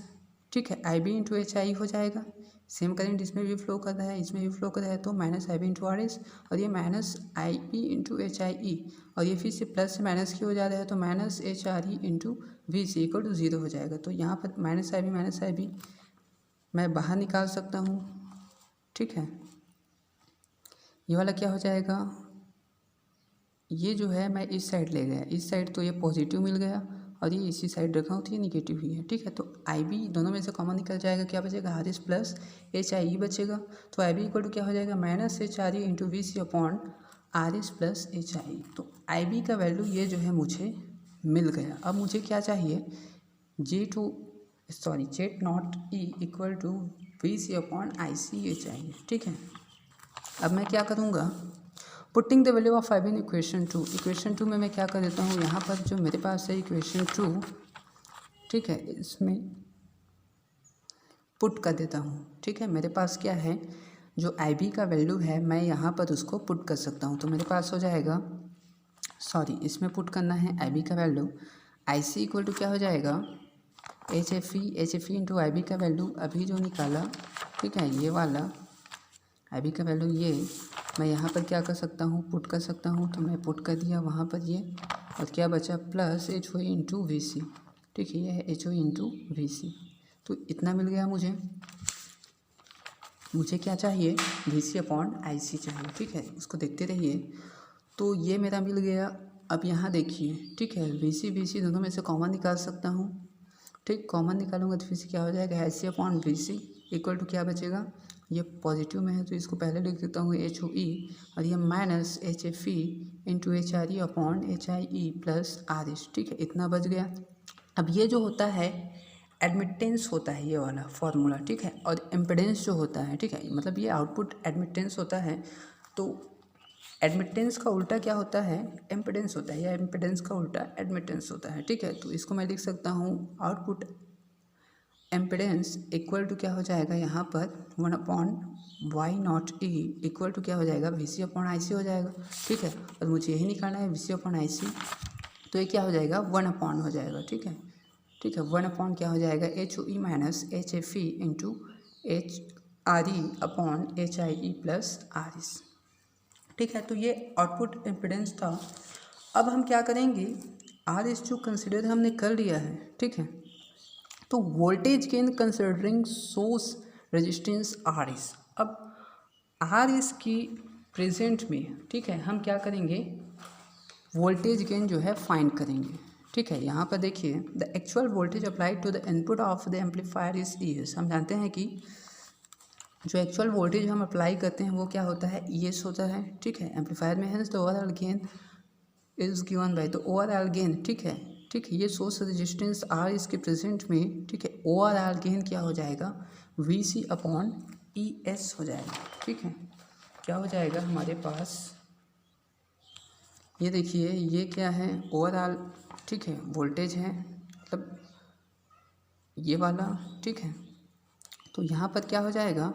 S2: ठीक है, आई बी इंटू एच आई हो जाएगा। सेम करंट इसमें भी फ्लो कर रहा है, इसमें भी फ्लो कर रहा है, तो minus I B into R S, और ये minus I B into H I E, और ये फिर से प्लस से माइनस की हो जा रहा है, तो minus H R E into V C equal to 0 हो जाएगा। तो यहाँ पर माइनस आई बी मैं बाहर निकाल सकता हूँ, ठीक है। ये वाला क्या हो जाएगा, ये जो है मैं इस साइड ले गया, इस साइड तो ये पॉजिटिव मिल गया, और ये इसी साइड रखा हूँ तो ये निगेटिव ही है, ठीक है। तो आई बी दोनों में से कॉमन निकल जाएगा, क्या बचेगा, R S plus H I E बचेगा। तो आई बी इक्वल टू क्या हो जाएगा, minus H R E into V C upon R S plus H I E. तो आई बी का वैल्यू ये जो है मुझे मिल गया। अब मुझे क्या चाहिए, Z naught E equal to V C upon I C H I, ठीक है। अब मैं क्या करूँगा, putting the value of I B in equation two में मैं क्या कर देता हूँ, यहाँ पर जो मेरे पास है इक्वेशन 2, ठीक है, इसमें पुट कर देता हूँ, ठीक है। मेरे पास क्या है, जो आई बी का वैल्यू है मैं यहाँ पर उसको पुट कर सकता हूँ। तो मेरे पास हो जाएगा, सॉरी, इसमें पुट करना है आई बी का value, I C equal to क्या हो जाएगा, H F E into I B का वैल्यू अभी जो निकाला, ठीक है, ये वाला आई बी का वैल्यू ये मैं यहाँ पर क्या कर सकता हूँ, पुट कर सकता हूँ। तो मैं पुट कर दिया वहाँ पर ये, और क्या बचा, plus H O into V C, ठीक है, ये है H O into V C. तो इतना मिल गया मुझे। मुझे क्या चाहिए, वी सी अपॉन आई सी चाहिए, ठीक है, उसको देखते रहिए। तो ये मेरा मिल गया। अब यहाँ देखिए, ठीक है, वी सी दोनों में से कॉमन निकाल सकता हूँ, ठीक, कॉमन निकालूंगा तो फिर से क्या हो जाएगा, I C upon V C equal to क्या बचेगा, ये पॉजिटिव में है तो इसको पहले लिख देता हूँ एच ओ ई, और ये minus H F E into H R E upon H I E plus R S, ठीक है, इतना बच गया। अब ये जो होता है एडमिटेंस होता है, ये वाला फॉर्मूला, ठीक है, और इम्पिडेंस जो होता है, ठीक है, मतलब ये आउटपुट एडमिटेंस होता है। तो एडमिटेंस का उल्टा क्या होता है, इम्पिडेंस होता है, या इम्पिडेंस का उल्टा एडमिटेंस होता है, ठीक है। तो इसको मैं लिख सकता हूँ, आउटपुट एम्पिडेंस इक्वल टू क्या हो जाएगा, यहाँ पर 1 upon Y naught E equal to क्या हो जाएगा, वी सी अपॉन आई सी हो जाएगा, ठीक है। और मुझे यही निकालना है, वी सी अपॉन आई सी, तो ये क्या हो जाएगा, 1 अपॉन हो जाएगा, ठीक है, ठीक है, 1 अपॉन क्या हो जाएगा, H O E minus H F E into H R E upon H I E plus R S, ठीक है। तो ये आउटपुट इम्पिडेंस था। अब हम क्या करेंगे, आर एस जो कंसिडर हमने कर लिया है, ठीक है, तो voltage gain considering source resistance R S. अब आर एस की प्रेजेंट में, ठीक है, हम क्या करेंगे, वोल्टेज गेन जो है फाइंड करेंगे, ठीक है। यहाँ पर देखिए, the actual voltage applied to the input of the amplifier is E S. हम जानते हैं कि जो एक्चुअल वोल्टेज हम अप्लाई करते हैं वो क्या होता है, ई एस होता है, ठीक है, एम्पलीफायर में है। तो overall gain is given by, तो ओवरऑल गेन, ठीक है, ठीक है, ये सोर्स रेजिस्टेंस आर इसके प्रेजेंट में, ठीक है, ओवरऑल गेन क्या हो जाएगा, V C upon E S हो जाएगा, ठीक है। क्या हो जाएगा हमारे पास, ये देखिए, ये क्या है, ओवरऑल, ठीक है, वोल्टेज है, मतलब ये वाला, ठीक है। तो यहाँ पर क्या हो जाएगा,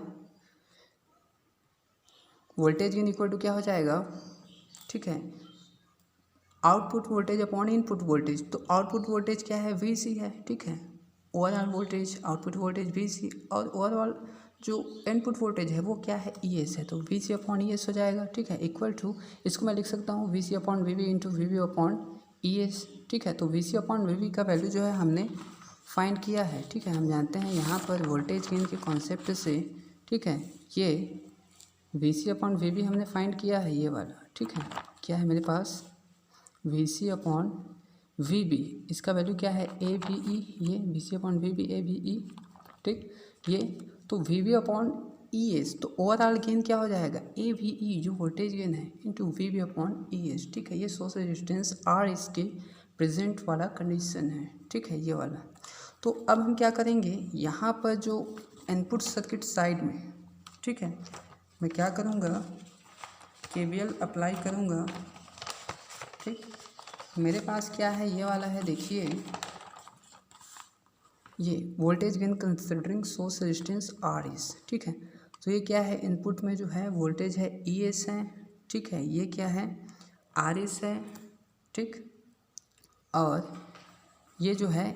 S2: वोल्टेज गेन इक्वल टू क्या हो जाएगा, ठीक है, output voltage upon input voltage. तो आउटपुट वोल्टेज क्या है, वी सी है, ठीक है, overall voltage output voltage V C, और ओवरऑल जो इनपुट वोल्टेज है वो क्या है, ई एस है, तो V C upon E S हो जाएगा, ठीक है, इक्वल टू, इसको मैं लिख सकता हूँ V C upon V V into V V upon E S, ठीक है। तो V C upon V V का वैल्यू जो है हमने फाइंड किया है, ठीक है। हम जानते हैं यहाँ पर वोल्टेज गेन के कॉन्सेप्ट से, ठीक है, ये V C upon V V हमने फाइंड किया है, ये वाला, ठीक है, क्या है मेरे पास, V C upon V B, इसका वैल्यू क्या है, ए वी ई, ये V C upon V B A V E, ठीक, ये तो V B upon E S, तो ओवरऑल गेन क्या हो जाएगा, ए वी ई जो वोल्टेज गेन है into V B upon E S, ठीक है। ये सोर्स रेजिस्टेंस आर इसके प्रेजेंट वाला कंडीशन है, ठीक है, ये वाला। तो अब हम क्या करेंगे, यहाँ पर जो इनपुट सर्किट साइड में, ठीक है, मैं क्या करूँगा, केवीएल अप्लाई करूँगा, ठीक। मेरे पास क्या है, ये वाला है, देखिए, ये voltage gain considering source resistance are S, ठीक है। तो ये क्या है, इनपुट में जो है वोल्टेज है ई एस है, ठीक है। ये क्या है, आर एस है, ठीक। और ये जो है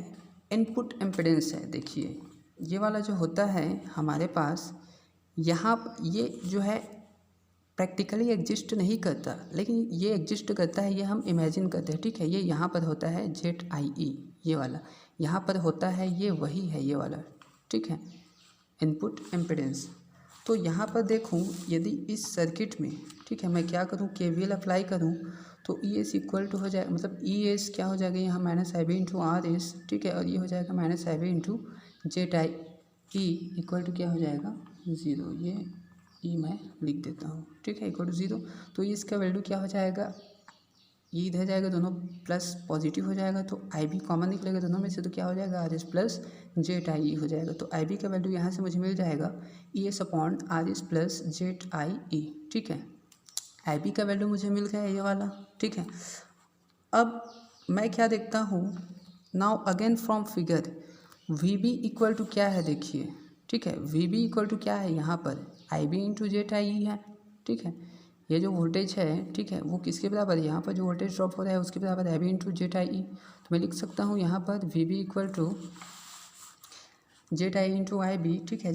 S2: इनपुट इम्पीडेंस है। देखिए ये वाला जो होता है हमारे पास, यहाँ ये जो है प्रैक्टिकली एग्जिस्ट नहीं करता, लेकिन ये एग्जिस्ट करता है, ये हम इमेजिन करते हैं, ठीक है। ये यहाँ पर होता है ZIE, ये वाला यहाँ पर होता है, ये वही है ये वाला, ठीक है, इनपुट इम्पीडेंस। तो यहाँ पर देखूँ यदि इस सर्किट में, ठीक है, मैं क्या करूँ, KVL अप्लाई करूँ तो ES इक्वल टू हो जाए, मतलब ES क्या हो जाएगा यहाँ -IB इंटू RS, ठीक है। और ये हो जाएगा -IB into ZIE equal to क्या हो जाएगा 0। ये ई मैं लिख देता हूँ, ठीक है, इक्वल टू 0। तो इसका वैल्यू क्या हो जाएगा, ये इधर जाएगा, दोनों प्लस पॉजिटिव हो जाएगा, तो IB कॉमन निकलेगा दोनों में से, तो क्या हो जाएगा RS प्लस ZIE हो जाएगा। तो IB का वैल्यू यहाँ से मुझे मिल जाएगा ES upon RS plus ZIE, ठीक है। IB का वैल्यू मुझे मिल गया ये वाला, ठीक है। अब मैं क्या देखता हूँ, now again from figure VB equal to क्या है, देखिए, ठीक है। VB इक्वल टू क्या है, यहाँ पर IB इंटू ZIE है, ठीक है। ये जो वोल्टेज है, ठीक है, वो किसके बराबर है, यहाँ पर जो वोल्टेज ड्रॉप हो रहा है उसके बराबर IB इंटू ZIE। तो मैं लिख सकता हूँ यहाँ पर VB equal to ZIE into IB, ठीक है।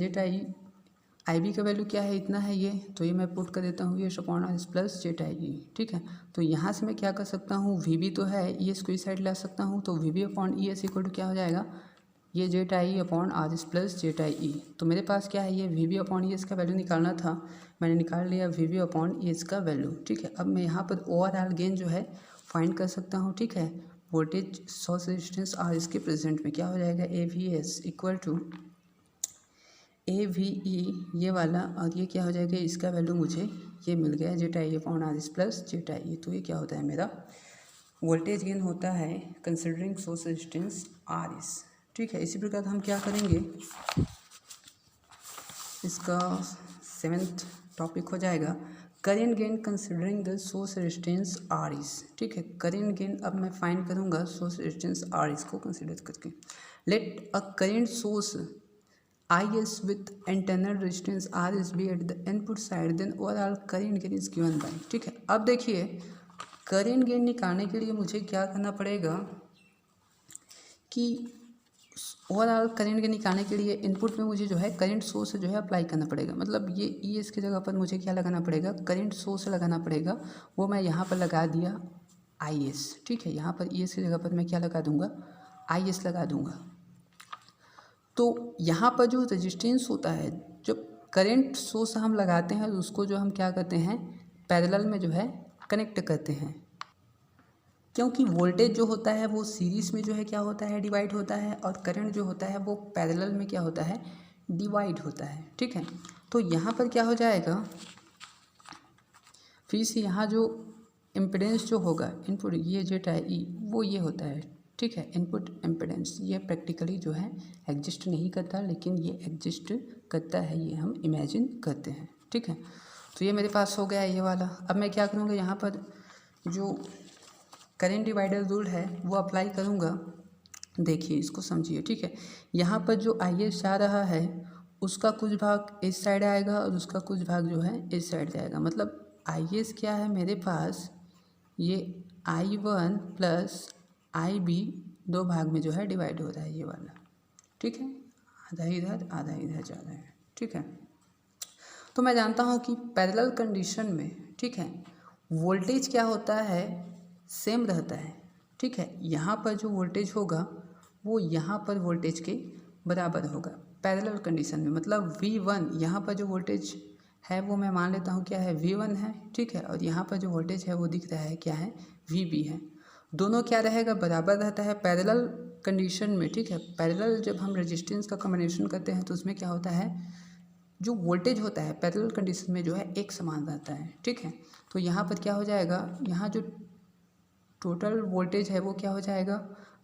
S2: IB का वैल्यू क्या है, इतना है ये, तो ये मैं पुट कर देता हूँ, ये अपॉन RS प्लस ZIE, ठीक है। तो यहाँ से मैं क्या कर सकता हूँ, VB तो है, ES को इस साइड ला सकता हूँ, तो VB upon ES equal to क्या हो जाएगा, ये ZIE upon RS plus ZIE। तो मेरे पास क्या है, ये VB अपॉन ES का वैल्यू निकालना था, मैंने निकाल लिया VB अपॉन ES का वैल्यू, ठीक है। अब मैं यहाँ पर ओवरऑल गेन जो है फाइंड कर सकता हूँ, ठीक है। वोल्टेज सोर्स रेजिस्टेंस RS के प्रेजेंट में क्या हो जाएगा, AVS इक्वल टू AVE ये वाला, और ये क्या हो जाएगा, इसका वैल्यू मुझे ये मिल गया ZIE upon RS plus ZIE। तो ये क्या होता है, मेरा वोल्टेज गेन होता है कंसिडरिंग सोर्स रेजिस्टेंस RS, ठीक है। इसी प्रकार हम क्या करेंगे, इसका 7th टॉपिक हो जाएगा current gain considering the source resistance RS, ठीक है। करेंट गेन अब मैं फाइंड करूंगा सोर्स रेजिस्टेंस RS को कंसिडर करके। Let a current source IS with internal resistance RS be at the input side, then overall current gain is given by, ठीक है। अब देखिए करेंट गेन निकालने के लिए मुझे क्या करना पड़ेगा कि ओवरऑल करंट के निकालने के लिए इनपुट में मुझे जो है करंट सोर्स जो है अप्लाई करना पड़ेगा। मतलब ये ES की जगह पर मुझे क्या लगाना पड़ेगा, करंट सोर्स लगाना पड़ेगा। वो मैं यहाँ पर लगा दिया IS, ठीक है। यहाँ पर ES की जगह पर मैं क्या लगा दूँगा, IS लगा दूँगा। तो यहाँ पर जो रेजिस्टेंस होता है, जब करंट सोर्स हम लगाते हैं तो उसको जो हम क्या करते हैं, पैरेलल में जो है कनेक्ट करते हैं, क्योंकि वोल्टेज जो होता है वो सीरीज़ में जो है क्या होता है, डिवाइड होता है, और करंट जो होता है वो पैरेलल में क्या होता है, डिवाइड होता है, ठीक है। तो यहाँ पर क्या हो जाएगा, फिर से यहाँ जो इम्पिडेंस जो होगा इनपुट, ये ZIE वो ये होता है, ठीक है, इनपुट इम्पिडेंस। ये प्रैक्टिकली जो है एग्जिस्ट नहीं करता, लेकिन ये एग्जिस्ट करता है, ये हम इमेजिन करते हैं, ठीक है। तो ये मेरे पास हो गया ये वाला। अब मैं क्या करूँगा, यहाँ पर जो करंट डिवाइडर रूल है वो अप्लाई करूँगा। देखिए इसको समझिए, ठीक है। यहाँ पर जो IS जा रहा है उसका कुछ भाग इस साइड आएगा और उसका कुछ भाग जो है इस साइड जाएगा। मतलब IS क्या है मेरे पास, ये I1 प्लस IB दो भाग में जो है डिवाइड हो रहा है ये वाला, ठीक है। आधा इधर आधा इधर जा रहा है, ठीक है। तो मैं जानता हूँ कि पैरेलल कंडीशन में, ठीक है, वोल्टेज क्या होता है, सेम रहता है, ठीक है। यहाँ पर जो वोल्टेज होगा वो यहाँ पर वोल्टेज के बराबर होगा पैरेलल कंडीशन में। मतलब V1 यहाँ पर जो वोल्टेज है वो मैं मान लेता हूँ क्या है, V1 है, ठीक है। और यहाँ पर जो वोल्टेज है वो दिख रहा है क्या है, VB है। दोनों क्या रहेगा, बराबर रहता है पैरेलल कंडीशन में, ठीक है। पैरेलल जब हम रेजिस्टेंस का कॉम्बिनेशन करते हैं तो उसमें क्या होता है, जो वोल्टेज होता है पैरेलल कंडीशन में जो है एक समान रहता है, ठीक है। तो यहाँ पर क्या हो जाएगा, यहाँ जो टोटल वोल्टेज है वो क्या हो जाएगा,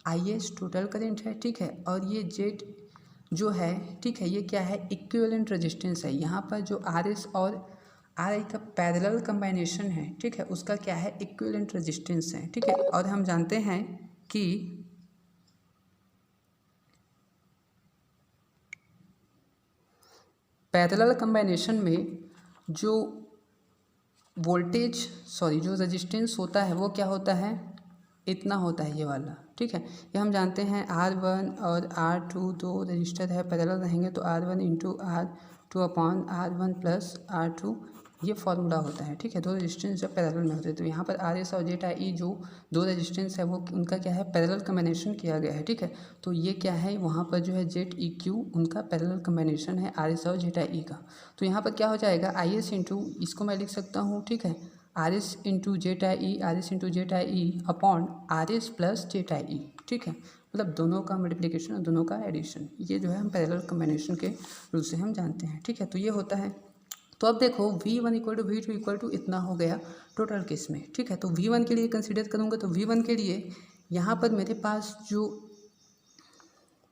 S2: IS टोटल करंट है, ठीक है। और ये Z जो है, ठीक है, ये क्या है, इक्विवेलेंट रेजिस्टेंस है। यहाँ पर जो RS और RI का पैरेलल कम्बाइनेशन है, ठीक है, उसका क्या है, इक्विवेलेंट रेजिस्टेंस है, ठीक है। और हम जानते हैं कि पैरेलल कम्बाइनेशन में जो जो रेजिस्टेंस होता है वो क्या होता है, इतना होता है ये वाला, ठीक है। ये हम जानते हैं R1 और R2 दो रजिस्टर है, पैरेलल रहेंगे तो R1 into R2 upon R1 plus R2 ये फॉर्मूला होता है, ठीक है। दो रेजिस्टेंस जब पैरेलल में होते हैं तो यहाँ पर RS और ZI जो दो रेजिस्टेंस है वो उनका क्या है, पैरेलल कम्बाइनेशन किया गया है, ठीक है। तो ये क्या है, वहाँ पर जो है ZEQ उनका पैरेलल कम्बाइनेशन है RS और ZI का। तो यहाँ पर क्या हो जाएगा, IS इंटू, इसको मैं लिख सकता हूँ, ठीक है, RS into ZI upon RS plus ZI, ठीक है। मतलब दोनों का मल्टीप्लिकेशन और दोनों का एडिशन, ये जो है हम पैरेलल कम्बाइनेशन के रूल से हम जानते हैं, ठीक है। तो ये होता है। तो अब देखो V1 equal to V2 equal to इतना हो गया टोटल केस में, ठीक है। तो V1 के लिए कंसिडर करूँगा तो V1 के लिए यहाँ पर मेरे पास जो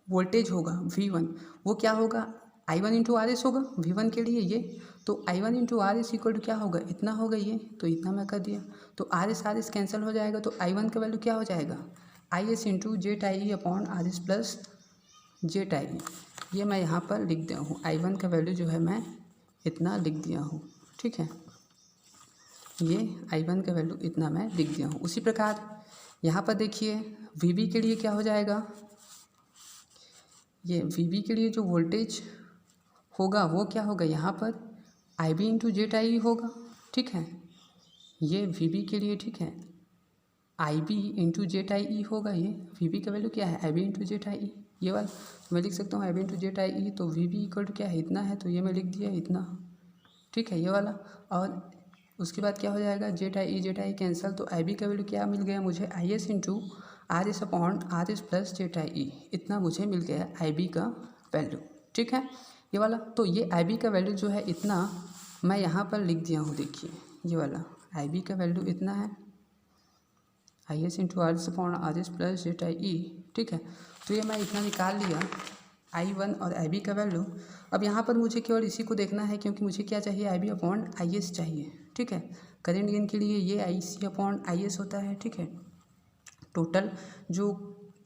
S2: वोल्टेज होगा V1 वो क्या होगा, I1 इंटू RS होगा V1 के लिए ये। तो I1 into RS equal to क्या होगा, इतना होगा ये, तो इतना मैं कर दिया। तो RS कैंसिल हो जाएगा तो I1 का वैल्यू क्या हो जाएगा, IS into ZI upon RS plus ZI। ये मैं यहाँ पर लिख दिया हूँ, I1 का वैल्यू जो है मैं इतना लिख दिया हूँ, ठीक है। ये I1 का वैल्यू इतना मैं लिख दिया हूँ। उसी प्रकार यहाँ पर देखिए VB के लिए क्या हो जाएगा, ये VB के लिए जो वोल्टेज होगा वो क्या होगा, यहाँ पर IB इंटू ZI होगा, ठीक है। ये VB के लिए, ठीक है, IB इंटू ZI होगा। ये VB का वैल्यू क्या है, IB इंटू ZI, ये वाला मैं लिख सकता हूँ IB इंटू ZI। तो VB इक्वल टू क्या है, इतना है, तो ये मैं लिख दिया इतना, ठीक है, ये वाला। और उसके बाद क्या हो जाएगा, ZI कैंसिल, तो IB का वैल्यू क्या मिल गया मुझे, IS into RS upon RS plus ZI, इतना मुझे मिल गया IB का वैल्यू, ठीक है, ये वाला। तो ये IB का वैल्यू जो है इतना मैं यहाँ पर लिख दिया हूँ, देखिए ये वाला IB का वैल्यू इतना है, IS into RS upon RS plus ZI, ठीक है। तो ये मैं इतना निकाल लिया I1 और IB का वैल्यू। अब यहाँ पर मुझे केवल इसी को देखना है, क्योंकि मुझे क्या चाहिए, IB अपॉन IS चाहिए, ठीक है। करंट गेन के लिए ये IC अपॉन IS होता है, ठीक है। टोटल जो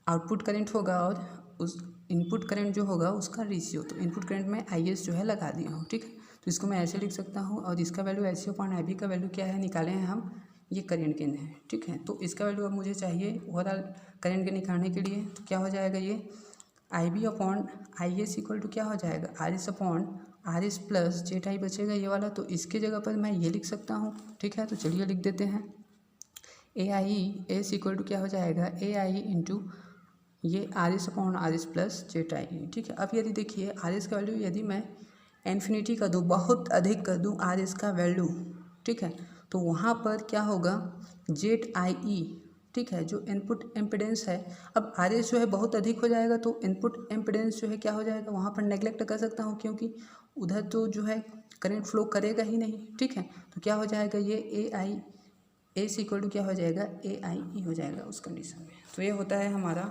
S2: आउटपुट करंट होगा और उस इनपुट करंट जो होगा उसका रेशियो, तो इनपुट करंट में IS जो है लगा दिया हूँ, ठीक है। तो इसको मैं ऐसे लिख सकता हूँ, और इसका वैल्यू IC अपॉन IB का वैल्यू क्या है, निकाले हैं हम, ये करंट गेन है, ठीक है। तो इसका वैल्यू अब मुझे चाहिए ओवरऑल करंट गेन निकालने के लिए, तो क्या हो जाएगा, ये IB upon IS equal to क्या हो जाएगा, RS upon RS plus ZI बचेगा ये वाला। तो इसके जगह पर मैं ये लिख सकता हूँ, ठीक है। तो चलिए लिख देते हैं, AIS इक्वल टू क्या हो जाएगा, AI इंटू ये RS upon RS plus ZI, ठीक है। अब यदि देखिए RS का वैल्यू यदि मैं इन्फिनिटी कर दूँ, बहुत अधिक कर दूँ RS का वैल्यू, ठीक है, तो वहाँ पर क्या होगा, ZIE, ठीक है, जो इनपुट एम्पिडेंस है। अब RS जो है बहुत अधिक हो जाएगा तो इनपुट एम्पिडेंस जो है क्या हो जाएगा, वहाँ पर नेगलेक्ट कर सकता हूँ, क्योंकि उधर तो जो है करंट फ्लो करेगा ही नहीं, ठीक है। तो क्या हो जाएगा, ये AS इक्वल टू क्या हो जाएगा, AIE हो जाएगा उस कंडीशन में। तो ये होता है हमारा,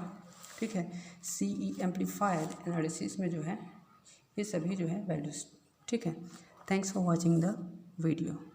S2: ठीक है, CE एम्पलीफायर एनालिसिस में जो है ये सभी जो है वैल्यूज, ठीक है। Thanks for watching the video.